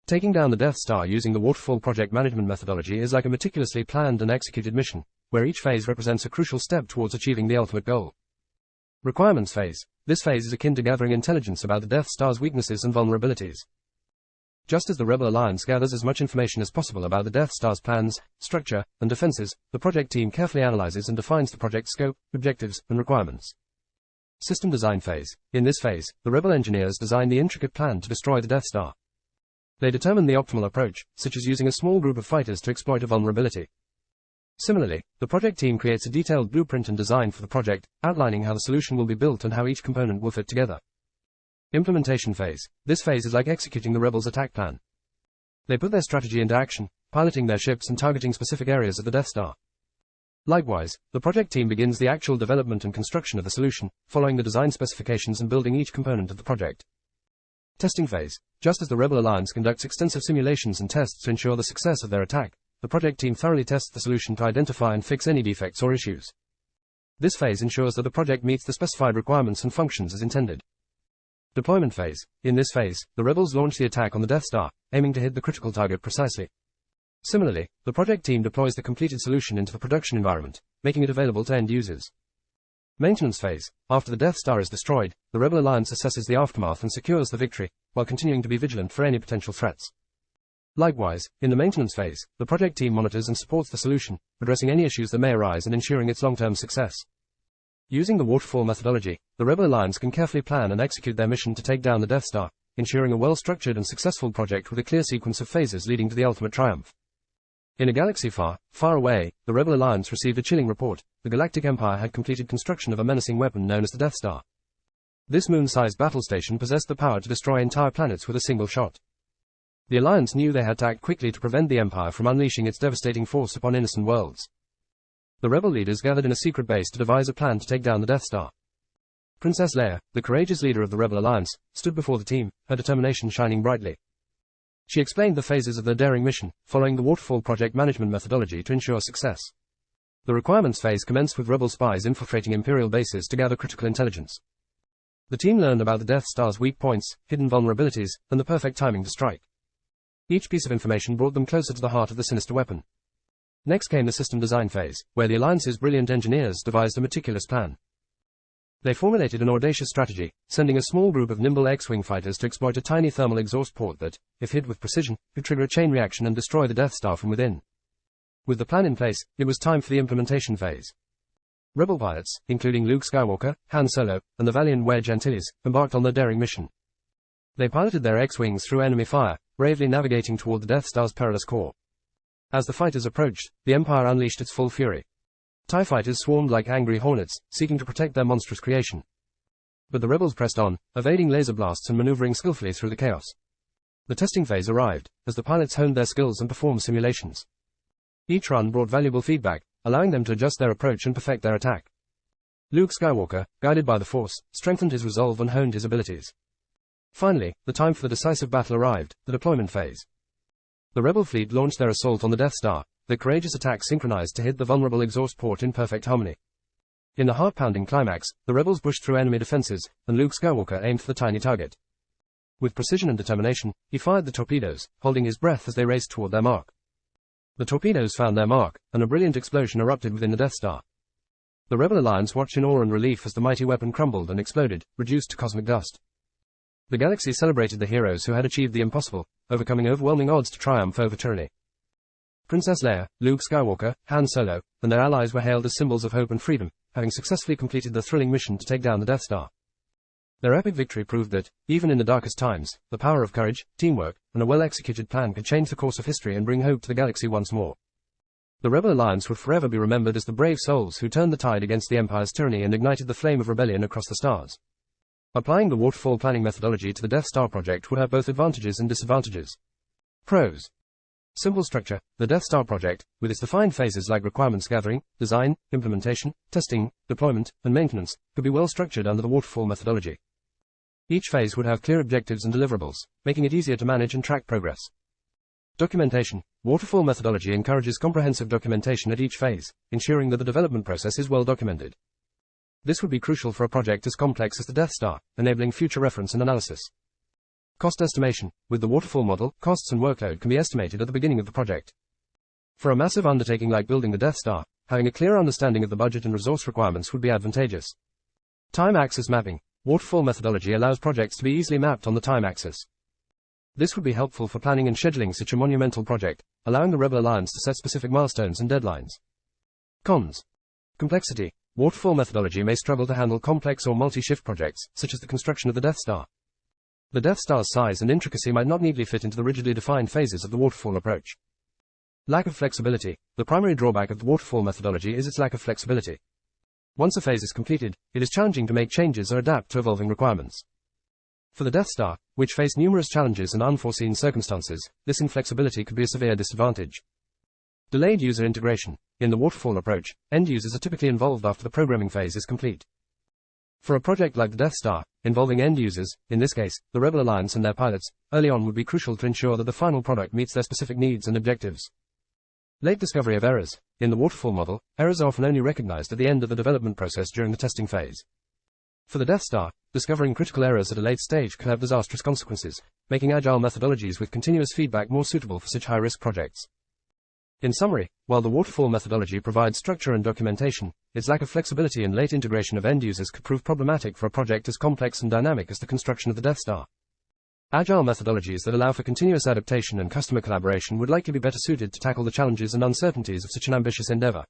Taking down the Death Star using the Waterfall project management methodology is like a meticulously planned and executed mission, where each phase represents a crucial step towards achieving the ultimate goal. Requirements phase. This phase is akin to gathering intelligence about the Death Star's weaknesses and vulnerabilities. Just as the Rebel Alliance gathers as much information as possible about the Death Star's plans, structure, and defenses, the project team carefully analyzes and defines the project scope, objectives, and requirements. System design phase. In this phase, the Rebel engineers design the intricate plan to destroy the Death Star. They determine the optimal approach, such as using a small group of fighters to exploit a vulnerability. Similarly, the project team creates a detailed blueprint and design for the project, outlining how the solution will be built and how each component will fit together. Implementation phase. This phase is like executing the Rebels' attack plan. They put their strategy into action, piloting their ships and targeting specific areas of the Death Star. Likewise, the project team begins the actual development and construction of the solution, following the design specifications and building each component of the project. Testing phase. Just as the Rebel Alliance conducts extensive simulations and tests to ensure the success of their attack, the project team thoroughly tests the solution to identify and fix any defects or issues. This phase ensures that the project meets the specified requirements and functions as intended. Deployment phase. In this phase, the Rebels launch the attack on the Death Star, aiming to hit the critical target precisely. Similarly, the project team deploys the completed solution into the production environment, making it available to end users. Maintenance phase. After the Death Star is destroyed, the Rebel Alliance assesses the aftermath and secures the victory, while continuing to be vigilant for any potential threats. Likewise, in the maintenance phase, the project team monitors and supports the solution, addressing any issues that may arise and ensuring its long-term success. Using the Waterfall methodology, the Rebel Alliance can carefully plan and execute their mission to take down the Death Star, ensuring a well-structured and successful project with a clear sequence of phases leading to the ultimate triumph. In a galaxy far, far away, the Rebel Alliance received a chilling report. The Galactic Empire had completed construction of a menacing weapon known as the Death Star. This moon-sized battle station possessed the power to destroy entire planets with a single shot. The Alliance knew they had to act quickly to prevent the Empire from unleashing its devastating force upon innocent worlds. The Rebel leaders gathered in a secret base to devise a plan to take down the Death Star. Princess Leia, the courageous leader of the Rebel Alliance, stood before the team, her determination shining brightly. She explained the phases of their daring mission, following the Waterfall project management methodology to ensure success. The requirements phase commenced with Rebel spies infiltrating Imperial bases to gather critical intelligence. The team learned about the Death Star's weak points, hidden vulnerabilities, and the perfect timing to strike. Each piece of information brought them closer to the heart of the sinister weapon. Next came the system design phase, where the Alliance's brilliant engineers devised a meticulous plan. They formulated an audacious strategy, sending a small group of nimble X-Wing fighters to exploit a tiny thermal exhaust port that, if hit with precision, could trigger a chain reaction and destroy the Death Star from within. With the plan in place, it was time for the implementation phase. Rebel pilots, including Luke Skywalker, Han Solo, and the valiant Wedge Antilles, embarked on their daring mission. They piloted their X-Wings through enemy fire, bravely navigating toward the Death Star's perilous core. As the fighters approached, the Empire unleashed its full fury. TIE fighters swarmed like angry hornets, seeking to protect their monstrous creation. But the rebels pressed on, evading laser blasts and maneuvering skillfully through the chaos. The testing phase arrived, as the pilots honed their skills and performed simulations. Each run brought valuable feedback, allowing them to adjust their approach and perfect their attack. Luke Skywalker, guided by the Force, strengthened his resolve and honed his abilities. Finally, the time for the decisive battle arrived, the deployment phase. The Rebel fleet launched their assault on the Death Star, their courageous attack synchronized to hit the vulnerable exhaust port in perfect harmony. In the heart-pounding climax, the Rebels pushed through enemy defenses, and Luke Skywalker aimed for the tiny target. With precision and determination, he fired the torpedoes, holding his breath as they raced toward their mark. The torpedoes found their mark, and a brilliant explosion erupted within the Death Star. The Rebel Alliance watched in awe and relief as the mighty weapon crumbled and exploded, reduced to cosmic dust. The galaxy celebrated the heroes who had achieved the impossible, overcoming overwhelming odds to triumph over tyranny. Princess Leia, Luke Skywalker, Han Solo, and their allies were hailed as symbols of hope and freedom, having successfully completed the thrilling mission to take down the Death Star. Their epic victory proved that, even in the darkest times, the power of courage, teamwork, and a well-executed plan could change the course of history and bring hope to the galaxy once more. The Rebel Alliance would forever be remembered as the brave souls who turned the tide against the Empire's tyranny and ignited the flame of rebellion across the stars. Applying the Waterfall planning methodology to the Death Star project would have both advantages and disadvantages. Pros. Simple structure. The Death Star project, with its defined phases like requirements gathering, design, implementation, testing, deployment, and maintenance, could be well structured under the Waterfall methodology. Each phase would have clear objectives and deliverables, making it easier to manage and track progress. Documentation. Waterfall methodology encourages comprehensive documentation at each phase, ensuring that the development process is well documented. This would be crucial for a project as complex as the Death Star, enabling future reference and analysis. Cost estimation. With the waterfall model, costs and workload can be estimated at the beginning of the project. For a massive undertaking like building the Death Star, having a clear understanding of the budget and resource requirements would be advantageous. Time axis mapping. Waterfall methodology allows projects to be easily mapped on the time axis. This would be helpful for planning and scheduling such a monumental project, allowing the Rebel Alliance to set specific milestones and deadlines. Cons. Complexity. Waterfall methodology may struggle to handle complex or multi-shift projects, such as the construction of the Death Star. The Death Star's size and intricacy might not neatly fit into the rigidly defined phases of the waterfall approach. Lack of flexibility. The primary drawback of the waterfall methodology is its lack of flexibility. Once a phase is completed, it is challenging to make changes or adapt to evolving requirements. For the Death Star, which faced numerous challenges and unforeseen circumstances, this inflexibility could be a severe disadvantage. Delayed user integration. In the waterfall approach, end users are typically involved after the programming phase is complete. For a project like the Death Star, involving end users, in this case, the Rebel Alliance and their pilots, early on would be crucial to ensure that the final product meets their specific needs and objectives. Late discovery of errors. In the waterfall model, errors are often only recognized at the end of the development process during the testing phase. For the Death Star, discovering critical errors at a late stage could have disastrous consequences, making agile methodologies with continuous feedback more suitable for such high-risk projects. In summary, while the waterfall methodology provides structure and documentation, its lack of flexibility and late integration of end users could prove problematic for a project as complex and dynamic as the construction of the Death Star. Agile methodologies that allow for continuous adaptation and customer collaboration would likely be better suited to tackle the challenges and uncertainties of such an ambitious endeavor.